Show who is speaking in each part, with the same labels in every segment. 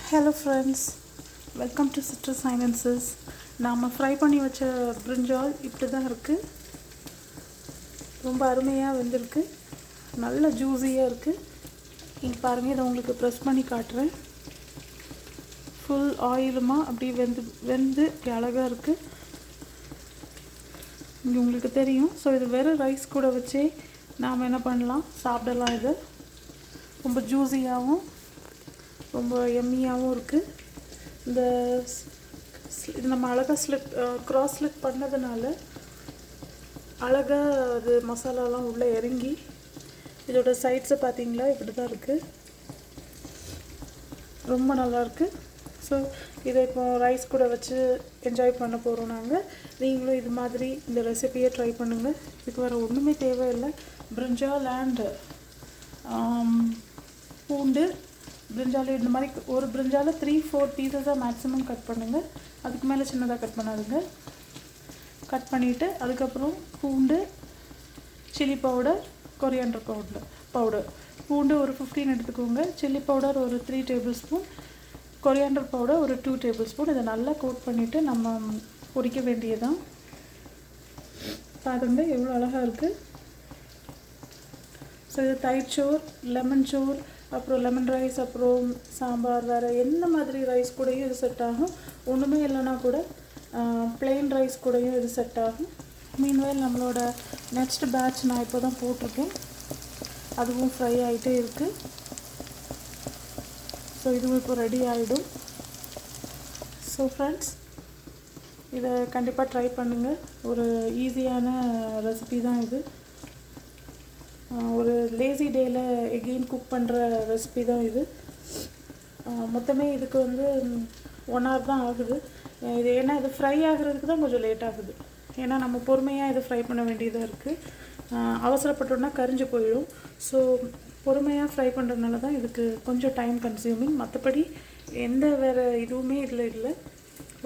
Speaker 1: Hello friends, welcome to citrus silencers. நாம் fry பண்ணி வச்ச பிரிஞ்சால் இப்படி தான் இருக்குது. ரொம்ப அருமையாக வெந்திருக்கு, நல்ல ஜூஸியாக இருக்குது. இங்கே பாருங்கள், இதை உங்களுக்கு ப்ரெஸ் பண்ணி காட்டுறேன். ஃபுல் ஆயிலுமா அப்படி வெந்து அழகாக இருக்குது. இங்கே உங்களுக்கு தெரியும். ஸோ இது வெறும் ரைஸ் கூட வச்சே நாம் என்ன பண்ணலாம், சாப்பிடலாம். இது ரொம்ப ஜூஸியாகவும் ரொம்ப எம்மியாகவும் இருக்குது. இந்த இது நம்ம அழகாக க்ராஸ் ஸ்லிட் பண்ணதுனால அழகாக அது மசாலாலாம் உள்ளே இறங்கி இதோட சைட்ஸை பார்த்தீங்களா, இப்படி தான் இருக்குது. ரொம்ப நல்லாயிருக்கு. ஸோ இதை இப்போ ரைஸ் கூட வச்சு என்ஜாய் பண்ண போகிறோம் நாங்கள். நீங்களும் இது மாதிரி இந்த ரெசிபியை ட்ரை பண்ணுங்கள். இதுக்கு வேறு ஒன்றுமே தேவையில்லை. பிரிஞ்சால் அண்ட் பூண்டு, பிரிஞ்சால் இந்த மாதிரி ஒரு பிரிஞ்சால் 3-4 பீசஸாக மேக்ஸிமம் கட் பண்ணுங்கள். அதுக்கு மேலே சின்னதாக கட் பண்ணாதுங்க. கட் பண்ணிவிட்டு அதுக்கப்புறம் பூண்டு, சில்லி பவுடர், கொரியாண்டர் பவுடர். பூண்டு ஒரு 15 எடுத்துக்கோங்க. சில்லி பவுடர் ஒரு 3 டேபிள் ஸ்பூன், கொரியாண்டர் பவுடர் ஒரு 2 டேபிள் ஸ்பூன். இதை நல்லா கோட் பண்ணிவிட்டு நம்ம பொரிக்க வேண்டியதான். பாருங்கள் எவ்வளோ அழகாக இருக்குது. ஸோ இது தயிர் சோறு, லெமன் சோறு, அப்புறம் லெமன் ரைஸ், அப்புறம் சாம்பார், வேறு என்ன மாதிரி ரைஸ் கூடயும் இது செட் ஆகும். ஒன்றுமே இல்லைனா கூட ப்ளெயின் ரைஸ் கூடயும் இது செட் ஆகும். மீன்வேல் நம்மளோட நெக்ஸ்ட் பேட்ச் நான் இப்போ தான் போட்டிருக்கேன். அதுவும் ஃப்ரை ஆகிட்டே இருக்குது. ஸோ இதுவும் இப்போ ரெடி ஆகிடும். ஸோ ஃப்ரெண்ட்ஸ், இதை கண்டிப்பாக ட்ரை பண்ணுங்கள். ஒரு ஈஸியான ரெசிபி தான் இது. ஒரு லேசி டேயில் எகெயின் குக் பண்ணுற ரெசிபி தான் இது. மொத்தமே இதுக்கு வந்து 1 hour தான் ஆகுது. இது ஏன்னா இது ஃப்ரை ஆகிறதுக்கு தான் கொஞ்சம் லேட் ஆகுது. ஏன்னா நம்ம பொறுமையாக இதை ஃப்ரை பண்ண வேண்டியதாக இருக்குது. அவசரப்பட்டோன்னா கரிஞ்சு போயிடும். ஸோ பொறுமையாக ஃப்ரை பண்ணுறதுனால தான் இதுக்கு கொஞ்சம் டைம் கன்சியூமிங். மற்றபடி எந்த வேறு இதுவுமே இதில் இல்லை.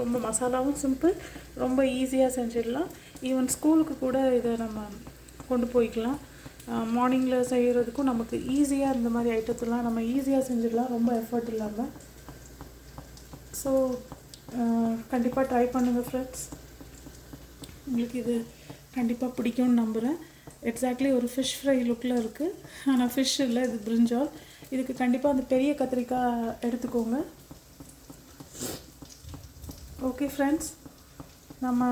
Speaker 1: ரொம்ப மசாலாவும் சிம்பிள், ரொம்ப ஈஸியாக செஞ்சிடலாம். ஈவன் ஸ்கூலுக்கு கூட இதை நம்ம கொண்டு போய்க்கலாம். மார்னிங்கில் செய்கிறதுக்கும் நமக்கு ஈஸியாக இந்த மாதிரி ஐட்டத்தெல்லாம் நம்ம ஈஸியாக செஞ்சிடலாம், ரொம்ப எஃபர்ட் இல்லாமல். ஸோ கண்டிப்பாக ட்ரை பண்ணுங்கள் ஃப்ரெண்ட்ஸ். உங்களுக்கு இது கண்டிப்பாக பிடிக்கும்னு நம்புகிறேன். எக்ஸாக்ட்லி ஒரு ஃபிஷ் ஃப்ரை லுக்கில் இருக்குது. ஆனால் ஃபிஷ் இல்லை, இது பிரிஞ்சால். இதுக்கு கண்டிப்பாக அந்த பெரிய கத்திரிக்காய் எடுத்துக்கோங்க. ஓகே ஃப்ரெண்ட்ஸ், நம்ம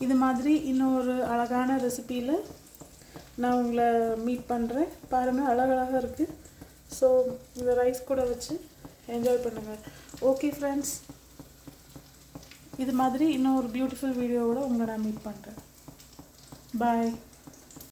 Speaker 1: இது மாதிரி இன்னொரு அழகான ரெசிப்பியில் நான் உங்களை மீட் பண்ணுறேன். பாருங்கள் அழகழகாக இருக்குது. ஸோ இந்த ரைஸ் கூட வச்சு என்ஜாய் பண்ணுங்கள். ஓகே ஃப்ரெண்ட்ஸ், இது மாதிரி இன்னும் ஒரு பியூட்டிஃபுல் வீடியோவோட உங்களை நான் மீட் பண்ணுறேன். பாய்.